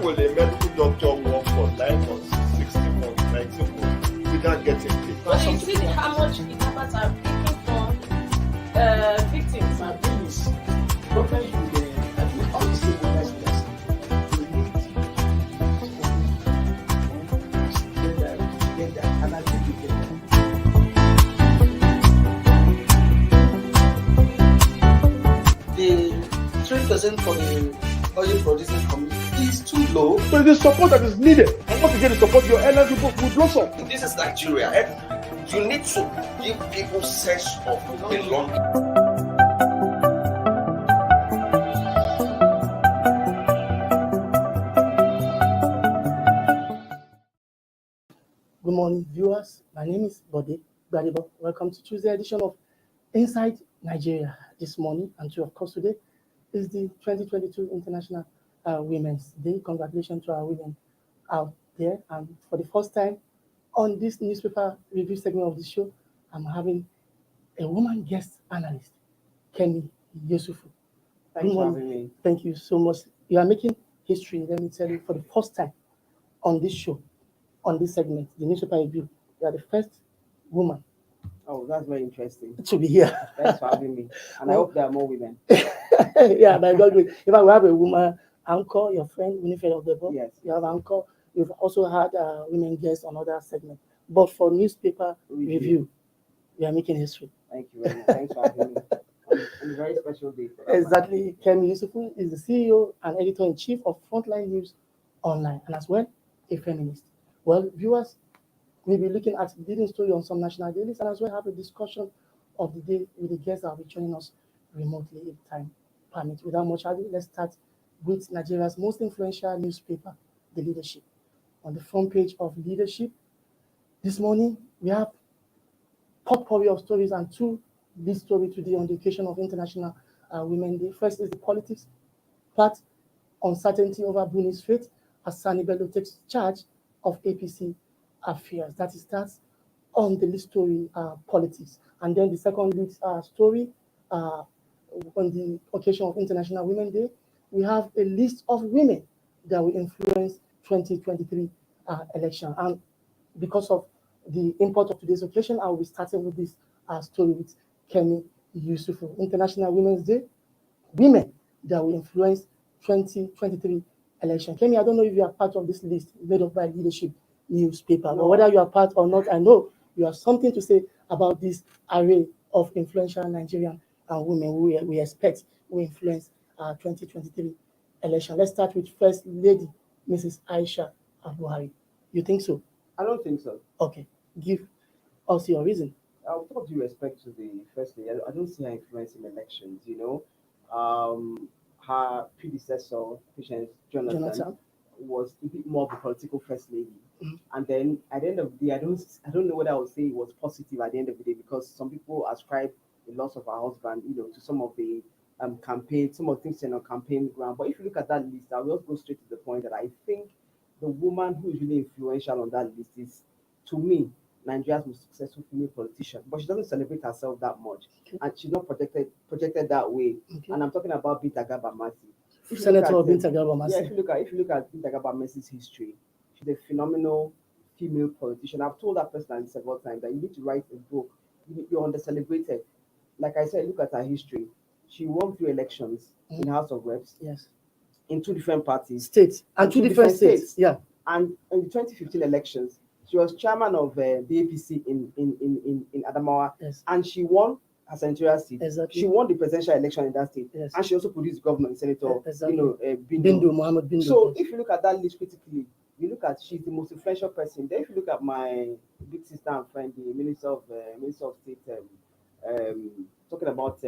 will a medical doctor work for 9 months, 16 months, 19 months without getting paid? But you see how much it happens are taking from victims. My thing is, doctors I think all the same doctors get that, and I think you get that. The 3% for the oil producing community is too low. So the support that is needed, and once you get the support, your energy will blossom. This is Nigeria. You need to give people sense of belonging. Good morning, viewers. My name is Bode Gbadebo. Welcome to Tuesday edition of Inside Nigeria. This morning, and of course today, is the 2022 International Women's Day. Congratulations to our women out there. And for the first time on this newspaper review segment of the show, I'm having a woman guest analyst, Kemi Yusufu. Thanks for having me. Thank you so much. You are making history, let me tell you, for the first time on this show, on this segment, the newspaper review. You are the first woman Oh, that's very interesting. to be here. Thanks for having me. And I hope there are more women. Yeah, by God grace. In fact, we have a woman anchor, your friend Winifred of the book. Yes. You have anchor. You've also had women guests on other segments. But for newspaper review, we are making history. Thank you very much. Thanks for having me. On a very special day. Exactly. Kemi Yusufu is the CEO and editor-in-chief of Frontline News Online, and as well, a feminist. Well, viewers, we'll be looking at the leading story on some national dailies, and as well have a discussion of the day with the guests that will be joining us remotely if time permits. Without much ado, let's start with Nigeria's most influential newspaper, The Leadership. On the front page of Leadership, this morning, we have potpourri of stories and two lead stories today on the occasion of International Women's Day. First is the politics part, uncertainty over Buni's fate as Sani Bello takes charge of APC affairs. That is that's on the lead story, politics. And then the second lead story, on the occasion of International Women's Day, we have a list of women that will influence 2023 election. And because of the import of today's occasion, I will be starting with this story with Kemi Yusufu. International Women's Day, women that will influence 2023 election. Kemi, I don't know if you are part of this list made up by Leadership newspaper, but whether you are part or not, I know you have something to say about this array of influential Nigerian women who we expect will influence 2023 election. Let's start with First Lady, Mrs. Aisha Buhari. You think so? I don't think so. Okay, give us your reason. With all due respect to the first lady, I don't see her influencing elections, Her predecessor, Patience Jonathan, was a bit more of a political first lady. And then at the end of the day, I don't know whether I would say it was positive at the end of the day, because some people ascribe the loss of her husband, to some of the campaign, some of the things on campaign ground. But if you look at that list, I will just go straight to the point that I think the woman who is really influential on that list is, to me, Nigeria's most successful female politician. But she doesn't celebrate herself that much, and she's not projected that way. Okay. And I'm talking about Binta Garba Mercy. Senator Binta Garba Mercy. Yeah, if you look at Binta Garba Mercy's history, she's a phenomenal female politician. I've told that personally several times that you need to write a book. You're under-celebrated. Like I said, look at her history. She won 3 elections in the House of Reps. Yes. In 2 different parties. States. And 2 different states. Yeah. And in the 2015 elections, she was chairman of the APC in Adamawa. Yes. And she won her senatorial seat. Exactly. She won the presidential election in that state. Yes. And she also produced governor and senator, Exactly. Bindu. Mohammed Bindu. So if you look at that list critically, you look at she's the most influential person. Then if you look at my big sister and friend, the Minister of State, talking about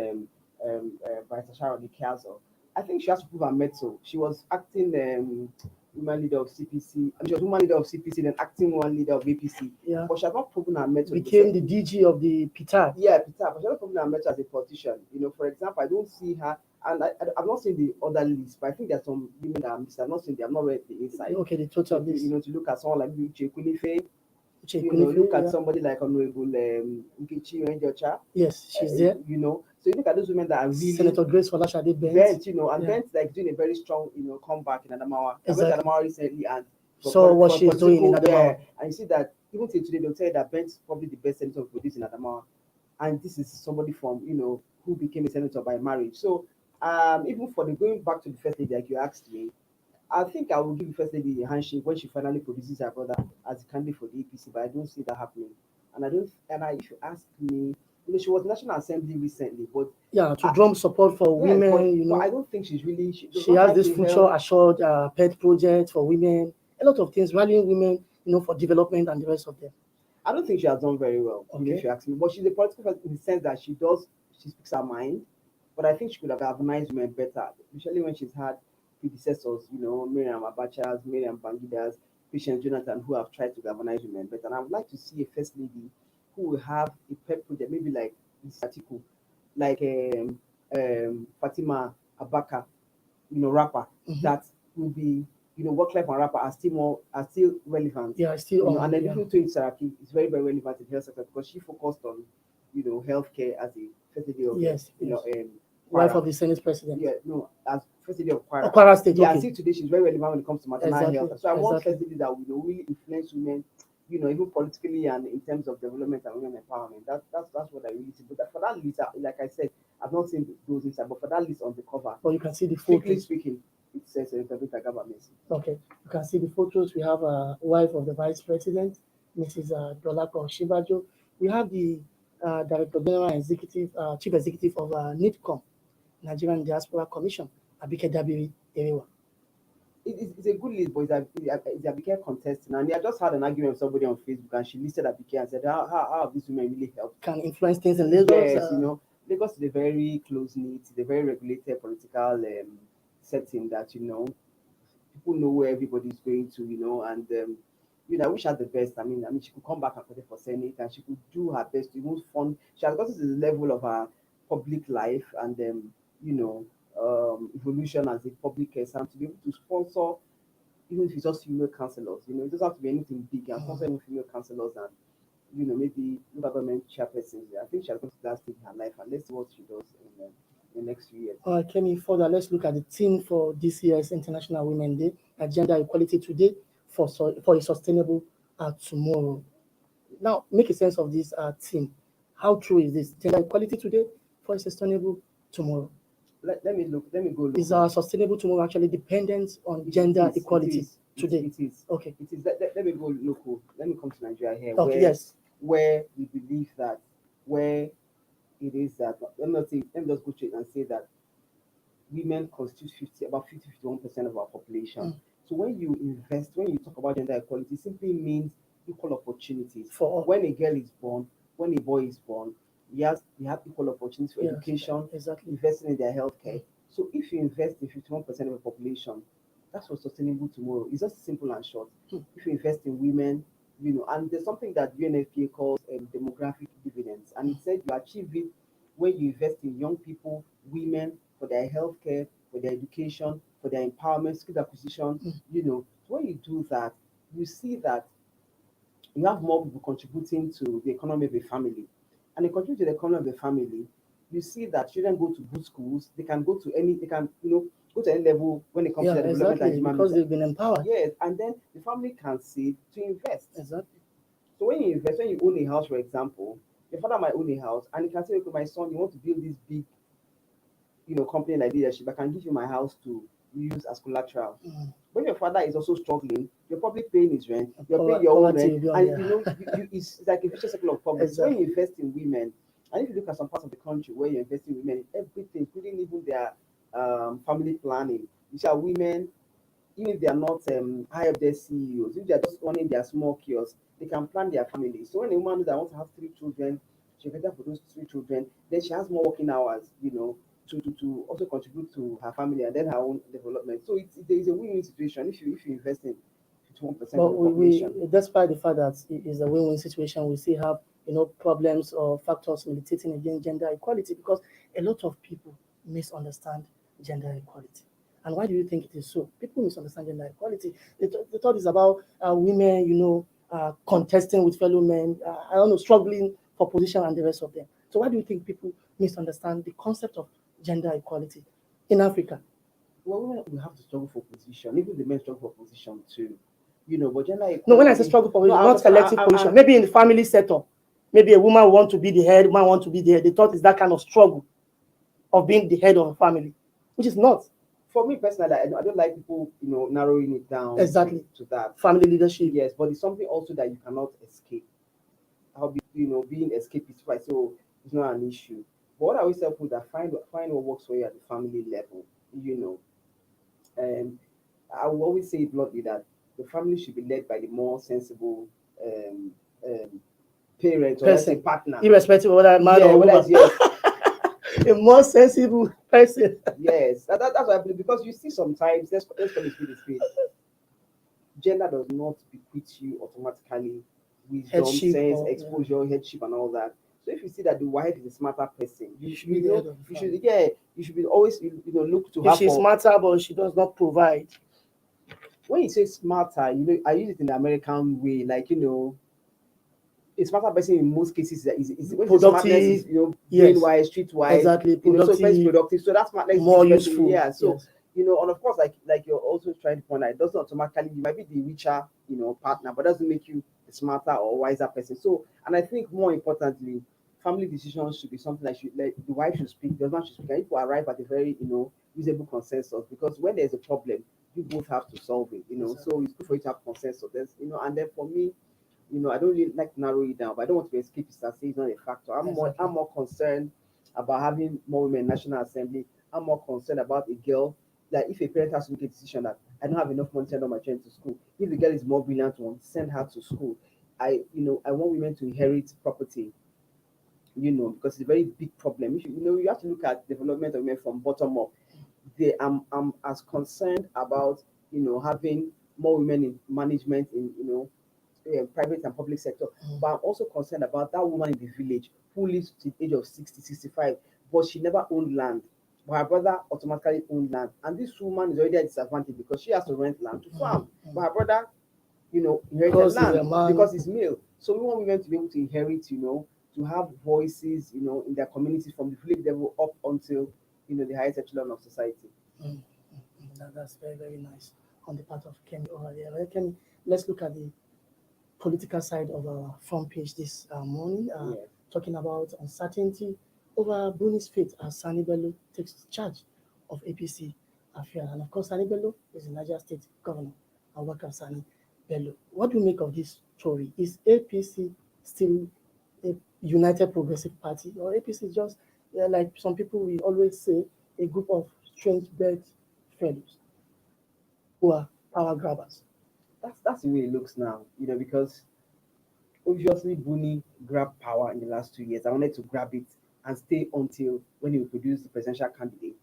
Vice Sharon Ikeazo, I think she has to prove her mettle. She was acting woman leader of CPC, and she was woman leader of CPC, then acting one leader of APC. Yeah. But she has not proven her mettle. Became the DG of the PITA. Yeah, PITA, but she has not proven her mettle as a politician. For example, I don't see her. And I've not seen the other list, but I think there's some women that I'm missing. I've not seen them. I've not read the inside. Okay, the total list. To look at someone like Uche Kunife, Look at somebody like Honorable Nkechi Onyeocha. Yes, she's there. So you look at those women that are really Senator Grace Folashade Bent, and Bent like doing a very strong, comeback in Adamawa. I went to Adamawa recently and so what she's doing in Adamawa. And you see that even till today they'll tell you that Bent's probably the best senator produced in Adamawa, and this is somebody from who became a senator by marriage. So even for the going back to the first lady, like you asked me, I think I will give the first lady a handshake when she finally produces her brother as a candidate for the APC, but I don't see that happening. And if you ask me, she was National Assembly recently, but to drum support for women, but I don't think she's really. She has this future assured pet project for women, a lot of things, rallying women, for development and the rest of them. I don't think she has done very well, if you ask me. But she's a political person in the sense that she speaks her mind, but I think she could have organized women better, especially when she's had predecessors, Miriam Abacha's, Miriam Bangida's, Patience Jonathan, who have tried to galvanize women better. And I would like to see a first lady who will have a pet project, maybe like this article, like Fatima Abaka, rapper, that will be, work life and rapper are still relevant. Yeah, still and then even to Saraki is very, very relevant in health sector because she focused on, healthcare as a first lady of wife of the Senate president. Yeah, no, as first lady of Kwara. Kwara State. Yeah, okay. I see today she's very relevant when it comes to maternal health. So I want first ladies that will really influence women, even politically and in terms of development and women empowerment. That's what I really see. But for that list, like I said, I've not seen those inside, but for that list on the cover, you can see the photos. Strictly speaking, it says Okay, you can see the photos. We have a wife of the vice president, Mrs. Dolako Shibajo. We have the Director General Executive, Chief Executive of NIDCOM, Nigerian Diaspora Commission, Abike Dabiri Erewa. It's a good list, but it's Abike contesting. And I just had an argument with somebody on Facebook, and she listed Abike and said, how have these women really helped? Can influence things in Lagos? Yes, Lagos is a very close-knit, it's a very regulated political setting that, people know where everybody's going to, and I wish her the best. I mean, she could come back and contest for Senate, and she could do her best to even fund. She has gotten to the level of her public life and evolution as a public person to be able to sponsor, even if it's just female councillors. It doesn't have to be anything big. And sponsor even female councillors and maybe local government chairpersons. I think she has got to that stage in her life, and let's see what she does in the next few years. All right, Kemi, further, let's look at the theme for this year's International Women's Day, Gender Equality Today for a Sustainable Tomorrow. Now, make a sense of this theme. How true is this? Gender equality today for a sustainable tomorrow. Let me go look. Is our sustainable tomorrow actually dependent on gender equality today? It is. Okay. It is. Let me go local. Let me come to Nigeria here. Okay, where we believe that where it is that let me just go straight and say that women constitute about 51% of our population. So when you talk about gender equality, it simply means equal opportunities. For when a girl is born, when a boy is born, they have equal opportunities for education, investing in their healthcare. So if you invest in 51% of the population, that's what's sustainable tomorrow. It's just simple and short. If you invest in women, and there's something that UNFPA calls demographic dividends, and it said you achieve it when you invest in young people, women, for their healthcare, for their education, for their empowerment, skill acquisition. When you do that, you see that you have more people contributing to the economy of a family. And they contribute to the economy of the family. You see that children go to good schools, they can go to any level when it comes to the development of human because they've been empowered. Yes, and then the family can save to invest. Exactly. So when you invest, when you own a house, for example, your father might own a house and he can say, okay, my son, you want to build this big, company like leadership, I can give you my house to use as collateral. When your father is also struggling, you're probably paying his rent, you're paying your own rent, and it's like a vicious cycle of poverty. Exactly. So when you invest in women, and if you look at some parts of the country where you're investing in women, everything, including even their family planning, you see how women, even if they are not high up their CEOs, if they're just running their small kiosks, they can plan their family. So when a woman knows that wants to have 3 children, she can for those 3 children, then she has more working hours, to also contribute to her family and then her own development. So there is a win-win situation if you invest in 51% of the population. Despite the fact that it is a win-win situation, we still have problems or factors militating against gender equality because a lot of people misunderstand gender equality. And why do you think it is so? People misunderstand gender equality. They thought it's about women, contesting with fellow men, I don't know, struggling for position and the rest of them. So why do you think people misunderstand the concept of gender equality in Africa? Well, women will have to struggle for position. Even the men struggle for position too. But gender equality. No, when I say struggle for position, I not understand. selective position. Maybe in the family setup, maybe a woman want to be the head, man want to be the head. The thought is that kind of struggle of being the head of a family, which is not. For me personally, I don't like people, narrowing it down Exactly. to that. Family leadership. Yes, but it's something also that you cannot escape. How being escapist, right? So it's not an issue. But what I always tell people that find what works for you at the family level, and I will always say bluntly that the family should be led by the more sensible um, um, parent, or let's say partner, irrespective of whether man or woman. Yes. A more sensible person. Yes, that's what I believe, because you see sometimes, let's call it speed. Gender does not bequeath you automatically wisdom, Headship sense, or- exposure, headship, and all that. So if you see that the wife is a smarter person, You should be the head of the family. you should be always look to her If she's for. smarter, but she does not provide. When you say smarter, I use it in the American way, like a smarter person in most cases is when the smartness is Yes. brain wise, street wise, Exactly. so it's Productive, productive. So that's smartness more is person, useful. yeah. So Yes. and of course, like you're also trying to point out, it doesn't automatically, you might be the richer partner, but doesn't make you a smarter or wiser person. So, and I think more importantly, family decisions should be something that should, like, the wife should speak, the husband should speak, and people arrive at a very reasonable consensus, because when there's a problem, you both have to solve it. So it's good for you to have consensus. There's and then for me, I don't really like to narrow it down, but I don't want to be escapist and say it's not a factor. I'm more concerned about having more women in National Assembly. I'm more concerned about a girl, that if a parent has to make a decision that I don't have enough money to send all my children to school, if the girl is more brilliant one, send her to school. I want women to inherit property, because it's a very big problem. If you have to look at development of women from bottom up. I'm as concerned about having more women in management in private and public sector. But I'm also concerned about that woman in the village who lives to the age of 60, 65, but she never owned land. But her brother automatically owned land. And this woman is already at disadvantage because she has to rent land to farm. But her brother, inherited land because he's male. So we want women to be able to inherit, to have voices, in their community from the village level up until, the highest echelon of society. That's very, very nice on the part of Kenny over there. Well, Kenny, let's look at the political side of our front page this morning, talking about uncertainty over Bruni's fate as Sani Bello takes charge of APC affairs. And of course, Sani Bello is the Niger State Governor, Abubakar Sani Bello. What do you make of this story? Is APC still a united progressive party, or APC just, like some people will always say, a group of strange bed fellows who are power grabbers? That's the way it looks now, because obviously Buni grabbed power in the last 2 years. I wanted to grab it and stay until when he will produce the presidential candidate.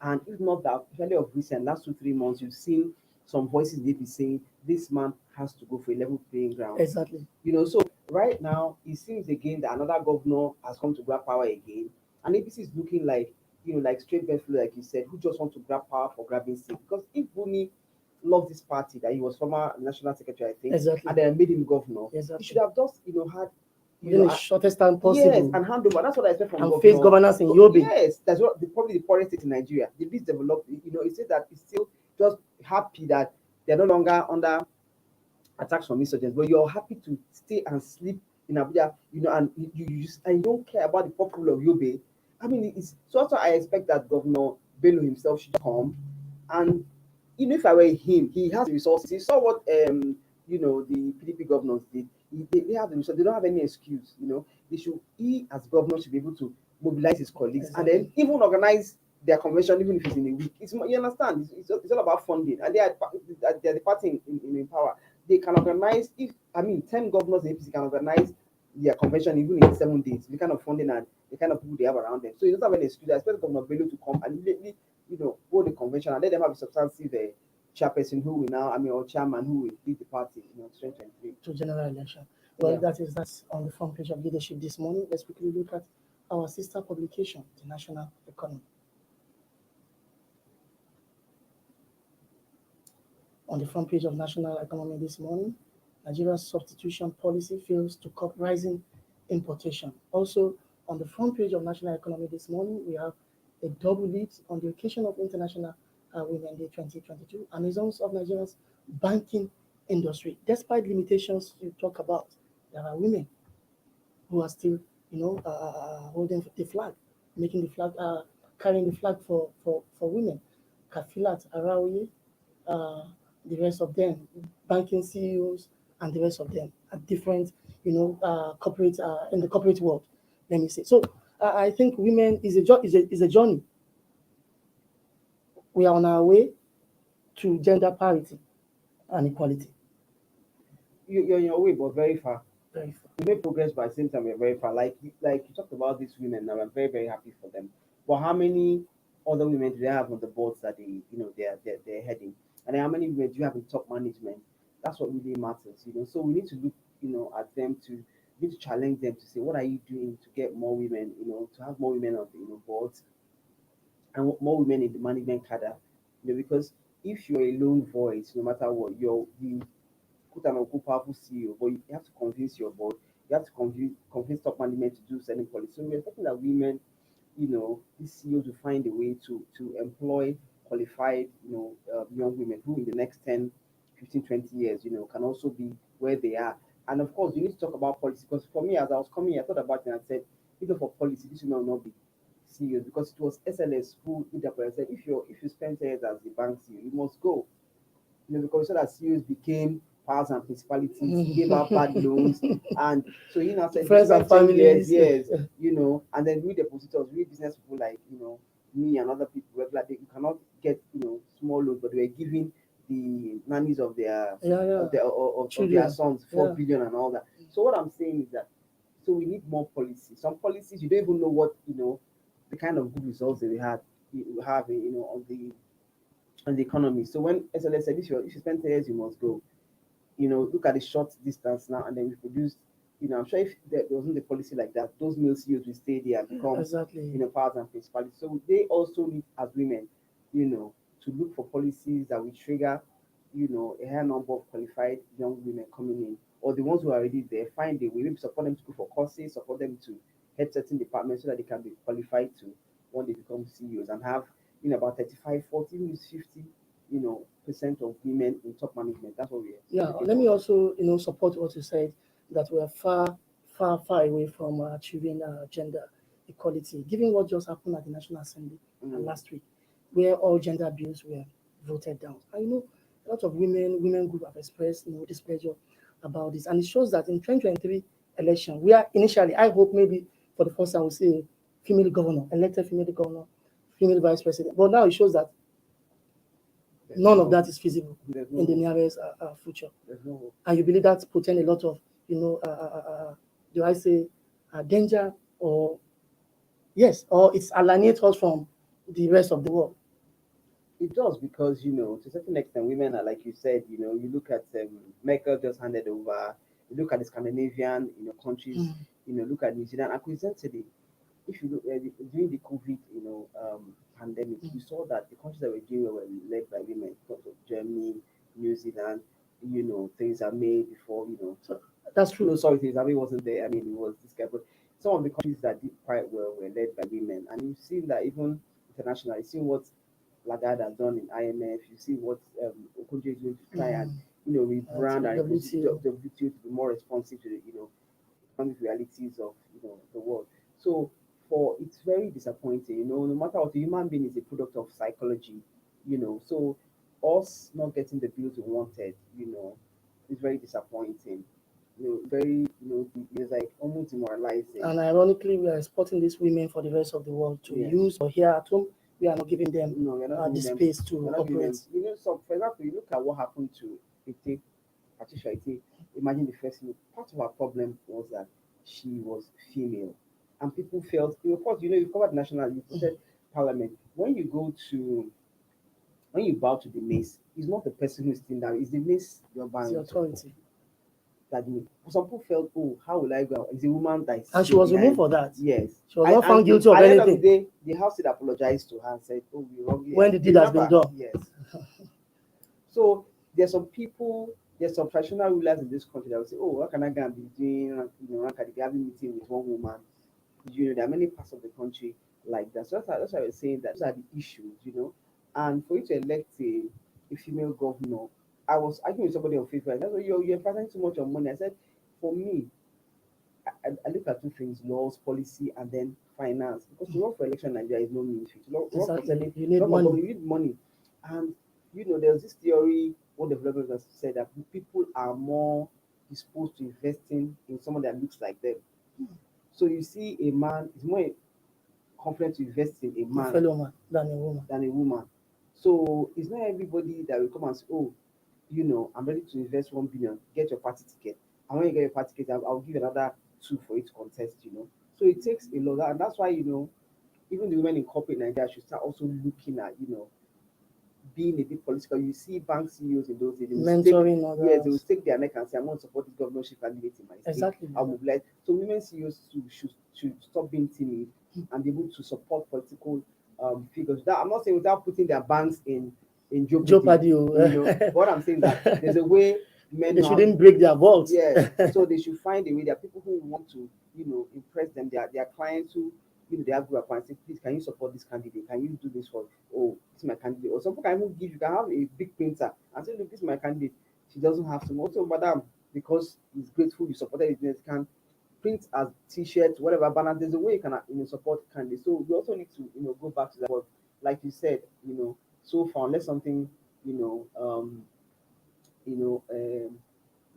And if not that, especially of recent last 2-3 months, you've seen some voices they be saying this man has to go for a level playing ground. Exactly. So right now it seems again that another governor has come to grab power again, and APC is looking like like straight bedflu, like you said, who just want to grab power for grabbing sake. Because if Buni loved this party, that he was former national secretary, I think, Exactly. and then made him governor, Exactly. he should have just had in the shortest time possible. Yes, and hand over. That's what I expect from and governor. face governance in Yobe. Yes, that's probably the poorest state in Nigeria, the least developed. It says that it's still just happy that they're no longer under attacks from insurgents, but you're happy to stay and sleep in Abuja, and you just, and you don't care about the people of Yobe. I mean, it's so also I expect that Governor Bello himself should come, and if I were him, he has the resources. He saw what the PDP governors did. They have the resources. They don't have any excuse. He as governor should be able to mobilize his colleagues, Exactly. and then even organize their convention, even if it's in a week. You understand? It's all about funding, and they are the party in power. They can organize. 10 governors in APC can organize their convention even in 7 days. The kind of funding and the kind of people they have around them. So you don't have any excuse. I expect Governor Bello to come and immediately, hold the convention and let them have a substantive chairperson who will now, or chairman who will lead the party, 2023. To general election. Well, Yeah. that's on the front page of leadership this morning. Let's quickly look at our sister publication, the National Economy. On the front page of National Economy this morning, Nigeria's substitution policy fails to curb rising importation. Also, on the front page of National Economy this morning, we have a double lead on the occasion of International Women Day 2022, and results of Nigeria's banking industry. Despite limitations you talk about, there are women who are still, holding the flag, making the flag, carrying the flag for women. Kafilat Arawi, uh, the rest of them, banking CEOs, and the rest of them at different, corporate in the corporate world. Let me say. So I think women is a journey. We are on our way to gender parity and equality. You're on your way, but very far. Very far. We made progress, but at the same time, we're very far. Like you talked about these women, now I'm very, very happy for them. But how many other women do they have on the boards that they're heading? And then how many women do you have in top management? That's what really matters. So we need to look, at them to we need to challenge them to say, what are you doing to get more women, to have more women on the boards and more women in the management cadre, because if you're a lone voice, no matter what, you're the quote and unquote powerful CEO, but you have to convince your board, you have to convince top management to do certain policy. So we're expecting that women, these CEOs will find a way to employ qualified, young women who in the next 10, 15, 20 years, can also be where they are. And of course, you need to talk about policy because for me, as I was coming, I thought about it and I said, even for policy, this women will not be CEOs because it was SLS who did that. I said, if you spend 10 years as the bank CEO, you must go. Because so that CEOs became powers and principalities, gave out bad loans, and so said, friends and families, yes, and then we depositors, we business people like me and other people regular, you cannot get small loans, but they were giving the nannies of their of their sons 4 billion and all that. So what I'm saying is that so we need more policy. Some policies you don't even know what the kind of good results that we have on the economy. So when SLS said if you spend 10 years you must go, look at the short distance now, and then we produced. I'm sure if there wasn't a policy like that, those male CEOs will stay there and become, exactly, powers and principalities. So they also need, as women, to look for policies that will trigger, a higher number of qualified young women coming in, or the ones who are already there, find a way, maybe support them to go for courses, support them to head certain departments so that they can be qualified to when they become CEOs and have, about 35, 40, 50, percent of women in top management. That's what we are. Yeah, let me also, support what you said, that we are far, far, far away from achieving gender equality, given what just happened at the National Assembly last week, where all gender bills were voted down. I know a lot of women group have expressed, displeasure about this, and it shows that in 2023 election, we are initially, I hope maybe for the first time we'll see a female governor, elected female governor, female vice president, but now it shows that none of that is feasible in the nearest future. And you believe that's putting a lot of, do I say, danger or, yes, or it's alienate us from the rest of the world? It does because, to a certain extent, women are, like you said, you look at Merkel just handed over, you look at the Scandinavian, countries, look at New Zealand. And coincidentally, if you look during the COVID, pandemic, you saw that the countries that were doing well were led by women, because of Germany, New Zealand, Theresa May before, So that's true. No, sorry, Theresa May wasn't there. I mean, it was this guy, but some of the countries that did quite well were led by women. And you've seen that even internationally, you've seen what Lagarde has done in IMF, you see what Okonjo is going to try and, rebrand and the WTO to be more responsive to the, economic realities of, the world. So, it's very disappointing, no matter what, a human being is a product of psychology, so us not getting the bills we wanted, is very disappointing. Very, it's like almost demoralizing. And ironically, we are exporting these women for the rest of the world to use, or here at home, we are not giving them the space to operate. So for example, you look at what happened to Patricia. Imagine the first thing. Part of our problem was that she was female. And people felt, of course, you've covered national, you said parliament. When you bow to the mace, it's not the person who's sitting down, it's the mace you're bowing. It's the authority. Some people felt, how will I go? It's a woman that is. And she was removed for that. Yes. She was not found guilty of anything. At the end of the day, the House did apologize to her and said, we wrongly. When the deed has been done. Yes. So there's some people there's some traditional rulers in this country that will say, "Oh, what can I go and be doing? Having meeting with one woman." There are many parts of the country like that. So that's why I was saying that those are the issues. And for you to elect a female governor, I was arguing with somebody on Facebook. That's why you're investing too much on money. I said, for me, I look at two things: laws, policy, and then finance. Because to run for election in Nigeria is no mean feat. To run for Exactly. Senate, You need to run for money. government, you need money. And there's this theory, one developers have said that people are more disposed to investing in someone that looks like them. So you see a man is more confident to invest in a A man fellow man than a woman. than a woman. So it's not everybody that will come and say, "Oh, I'm ready to invest 1 billion. Get your party ticket. And when you get your party ticket, I'll give you another two for it to contest. So it takes a lot, and that's why even the women in corporate Nigeria should start also looking at being a bit political. You see bank CEOs in those days, they will Mentoring yes, they will others. stake their neck and say, "I'm going to support this governorship candidate in my state. Exactly. I'll mobilize." So women CEOs should stop being timid and be able to support political figures. That I'm not saying without putting their banks in jeopardy. Jeopardy. Oh. But what I'm saying that there's a way men They know how shouldn't break their vaults. yes. So they should find a way. There are people who want to, impress them. Their clients who, they have group and say, "Please, can you support this candidate? Can you do this for? Oh, this is my candidate." Or some people can even give. You can have a big printer and say, "Look, this is my candidate." She doesn't have to. Also, madam, because he's grateful you supported it, can print as T-shirts, whatever banner. There's a way you can support candidates. So we also need to go back to that. But like you said, so far unless something you know you know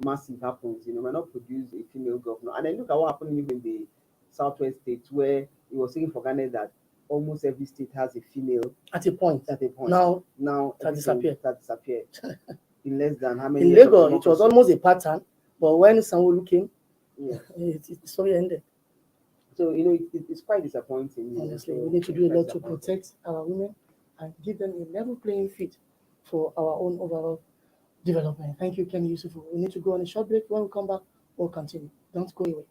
massive happens, might not produce a female governor. And then look at what happened even in the southwest states where it was saying for Ghana that almost every state has a female At a point. at a point. Now Now that disappeared. that disappeared in less than how many In years of Lagos, it was democracy? almost a pattern, but when Sanwo-Olu came, Yeah. the story ended. So it's quite disappointing. Honestly, So we need to do a quite lot to disappointing. protect our women and give them a level playing field for our own overall development. Thank you, Kenny Yusuf. We need to go on a short break. When we come back, we'll continue. Don't go away.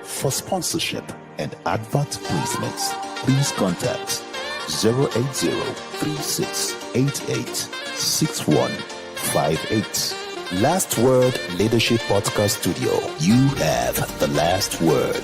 For sponsorship and advert placements, please contact 080-3688-6158. Last Word Leadership Podcast Studio. You have the last word.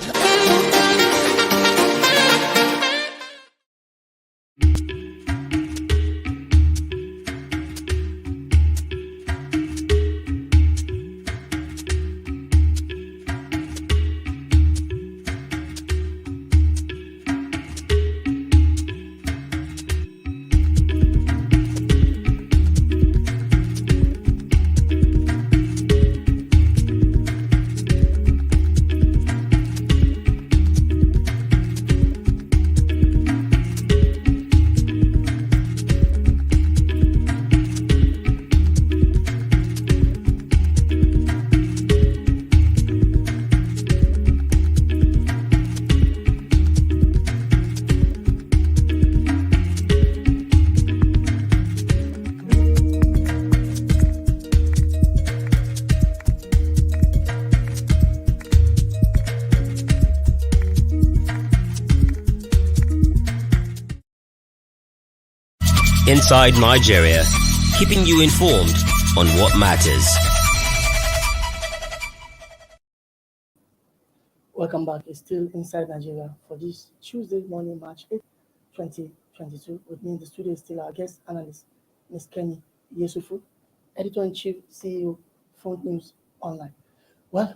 Inside Nigeria, keeping you informed on what matters. Welcome back. It's still Inside Nigeria for this Tuesday morning, March 8th, 2022. With me in the studio is still our guest analyst, Ms. Kenny Yusufu, Editor-in-Chief, CEO, Front News Online. Well,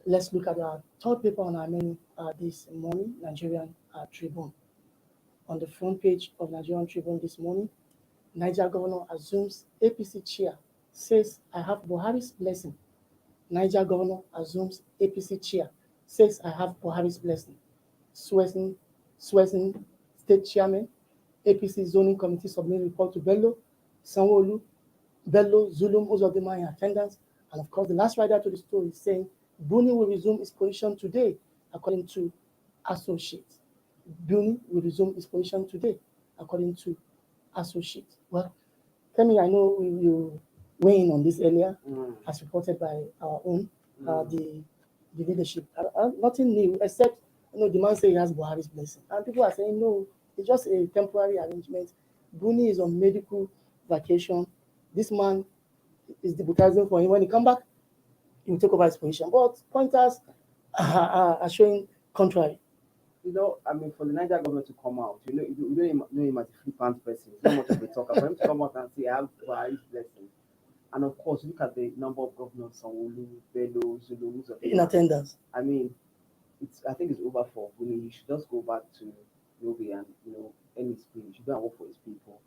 let's look at our third paper on our menu this morning, Nigerian Tribune. On the front page of Nigerian Tribune this morning, Niger governor assumes APC chair, says, "I have Buhari's blessing." Niger governor assumes APC chair, says I have Buhari's blessing. Swesen State Chairman, APC Zoning Committee submit report to Bello, Sanwo-Olu, Bello, Zulum, most of them are in attendance. And of course, the last rider to the story is saying Buni will resume his position today, according to Associates. Buni will resume his position today, according to Associates. Well, Kemi, I know you weigh in on this earlier, as reported by our own, the leadership. Nothing new, except the man say he has Buhari's blessing. And people are saying, no, it's just a temporary arrangement. Buni is on medical vacation. This man is deputizing for him. When he come back, he will take over his position. But pointers are showing contrary. I mean, for the Niger government to come out, you don't know him as a flippant person. He's not much of a talker. For him to come out and say, I have Buhari's blessing. And of course, look at the number of governors, Sanwo-Olu, Bello, Zulu, in attendance. I mean, I think it's over for Buni. He should just go back to Yobe and, end his speech. He should go and work for his people.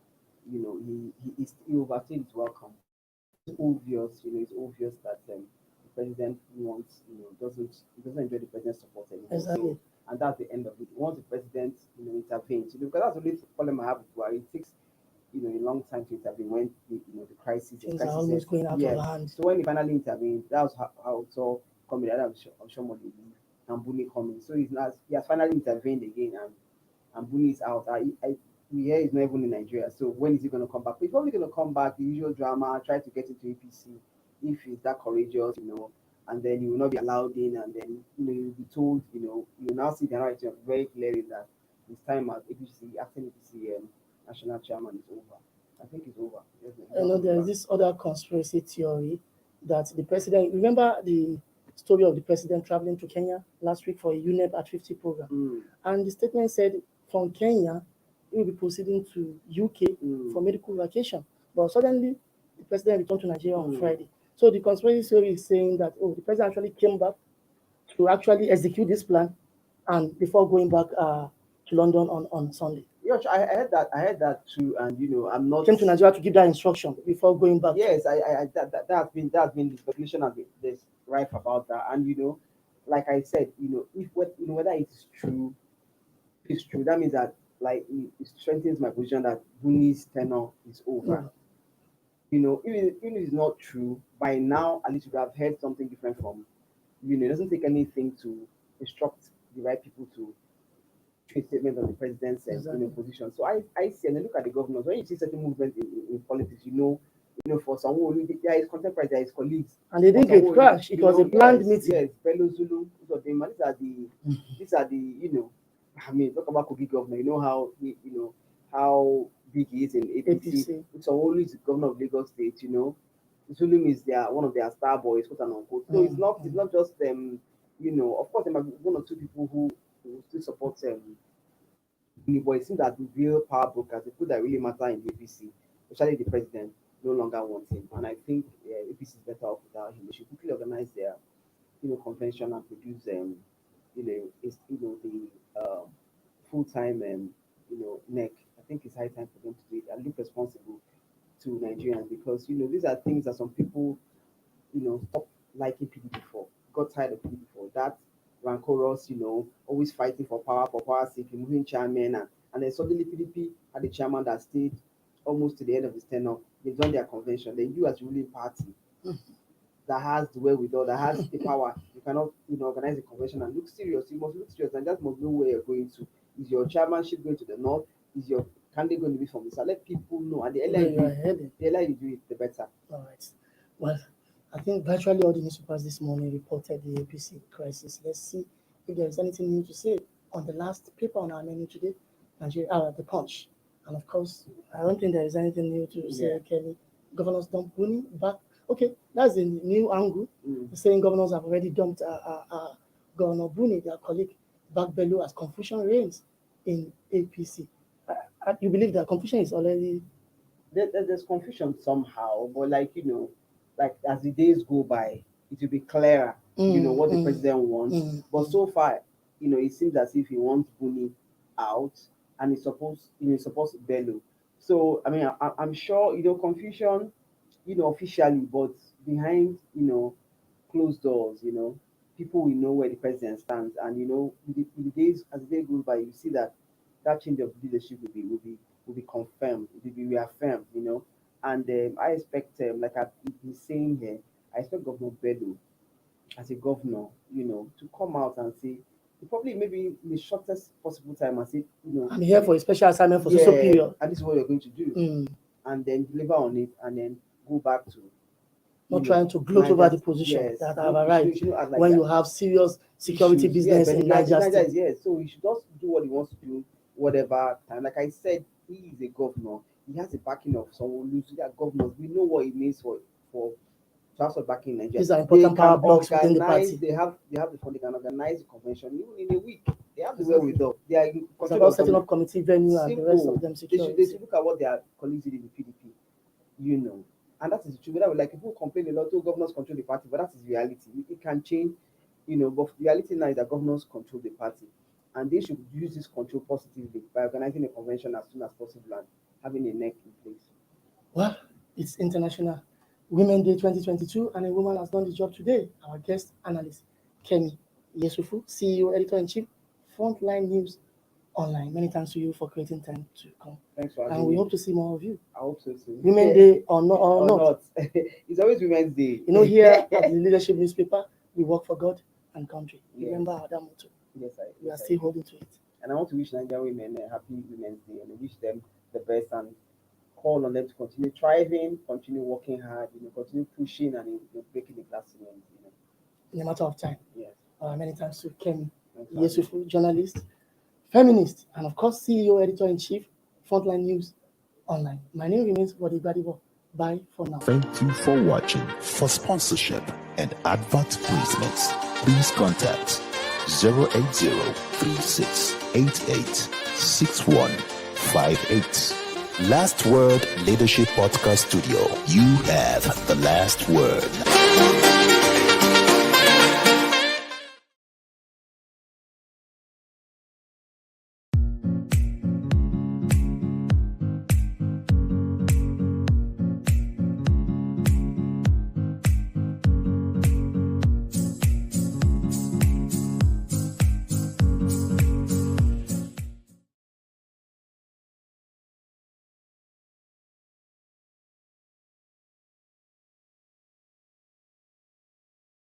He overstayed his welcome. It's obvious that the president wants, doesn't enjoy the president's support anymore. Exactly. So, and that's the end of it. Once the president, intervenes, because that's the only problem I have with Buhari. It takes, a long time to intervene when the crisis. Things are almost going out of hand. So when he finally intervened, that was how it all coming. I'm sure and Buni coming. So he has finally intervened again, and Buni is out. We hear he's not even in Nigeria. So when is he going to come back? He's probably going to come back. The usual drama, try to get into APC if he's that courageous, and then he will not be allowed in, and then you'll be told, you now see the narrative very clearly that his time as APC, acting APC national chairman is over. I think it's over. There's this other conspiracy theory that the president, remember the story of the president traveling to Kenya last week for a UNEP at 50 program. And the statement said from Kenya, he will be proceeding to UK for medical vacation. But suddenly, the president returned to Nigeria on Friday. So the conspiracy theory is saying that, the president actually came back to actually execute this plan and before going back to London on Sunday. Yeah, I heard that too, and I'm not came to Nigeria to give that instruction before going back. Yes, that's been the speculation has been there's rife about that, and like I said, if whether it's true, that means that it strengthens my position that Buni's tenure is over. Even if it's not true, by now at least you have heard something different from it doesn't take anything to instruct the right people to statement of the president's position. So I see, and I look at the governors. When you see certain movements in politics, for some they are his contemporaries, they are his colleagues, and they didn't get crashed. It was a planned meeting. Yes, Bello, Zulu, these are the I mean, talk about Kogi governor. You know how big he is in APC. It's always the governor of Lagos State. Zulum is one of their star boys, quote and unquote. So it's not just them. Of course there might be one or two people who still support but it seems that the real power brokers, the people that really matter in the APC, especially the president, no longer want him. And I think APC is better off without him. They should quickly organize their convention and produce the full-time NEC. I think it's high time for them to do it and look responsible to Nigerians, because these are things that some people stop liking PDP for, got tired of PDP for that rancorous, always fighting for power's sake, removing chairman, and then suddenly PDP had a chairman that stayed almost to the end of his tenure. They've done their convention. Then you as ruling party that has the wherewithal, that has the power, you cannot organize a convention and look serious. You must look serious, and that must know where you're going to. Is your chairmanship going to the north? Is your candidate going to be from the south? Let people know, and the earlier you do it, the better. All right. Well, I think virtually all the newspapers this morning reported the APC crisis. Let's see if there is anything new to say on the last paper on our menu today, Nigeria, the Punch. And of course, I don't think there is anything new to say, Kelly. Governors dump Buni back. Okay, that's the new angle. Saying governors have already dumped Governor Buni, their colleague, back below as confusion reigns in APC. You believe that confusion is already... There's confusion somehow, but as the days go by, it will be clearer, what the president wants. But so far, it seems as if he wants Buni out, and he's supposed to bellow. So I mean, I'm sure officially, but behind closed doors, people will know where the president stands, and with the days as the day goes by, you see that change of leadership will be confirmed, will be reaffirmed, and I expect, like I've been saying here, I expect Governor Bello as a governor, to come out and say, probably maybe in the shortest possible time, and say, I'm here for a special assignment for social period, and this is what you're going to do, and then deliver on it, and then go back to not trying to gloat over the position that have arrived when you have serious security business in Niger State. Yes, so he should just do what he wants to do, whatever time. Like I said, he is a governor. He has the backing of someone who's their governors. We know what it means for transfer backing in Nigeria. These are important power blocks within the party. They have the fund. They can organize the convention even in a week. They have the wherewithal. They are in it's about setting up committee venue and the rest of them security. They should look at what their colleagues did in the PDP, and that is the truth. Whether like people complain a lot, governors control the party, but that is reality. It can change, but reality now is that governors control the party, and they should use this control positively by organizing a convention as soon as possible and having a neck in place. Well, it's International Women Day 2022, and a woman has done the job today. Our guest analyst, Kemi Yesufu, CEO, Editor-in-Chief, Frontline News Online. Many thanks to you for creating time to come. Thanks for having me. And we hope to see more of you. I hope so too. Women Day or not. It's always Women's Day. Here at the Leadership Newspaper, we work for God and country. Yes. Remember our motto. Yes, we are still holding to it. And I want to wish Nigerian women a happy Women's Day, and I wish them the best and call on them to continue thriving, continue working hard, continue pushing and breaking the glass ceiling, in a matter of time. Yes. Many thanks to Kemi Yesufu, journalist, feminist, and of course CEO, Editor-in-Chief, Frontline News Online. My name remains Wadi Gbadibo. Bye for now. Thank you for watching. For sponsorship and advert placements, please contact 080-3688-6158. Last Word Leadership Podcast Studio. You have the last word.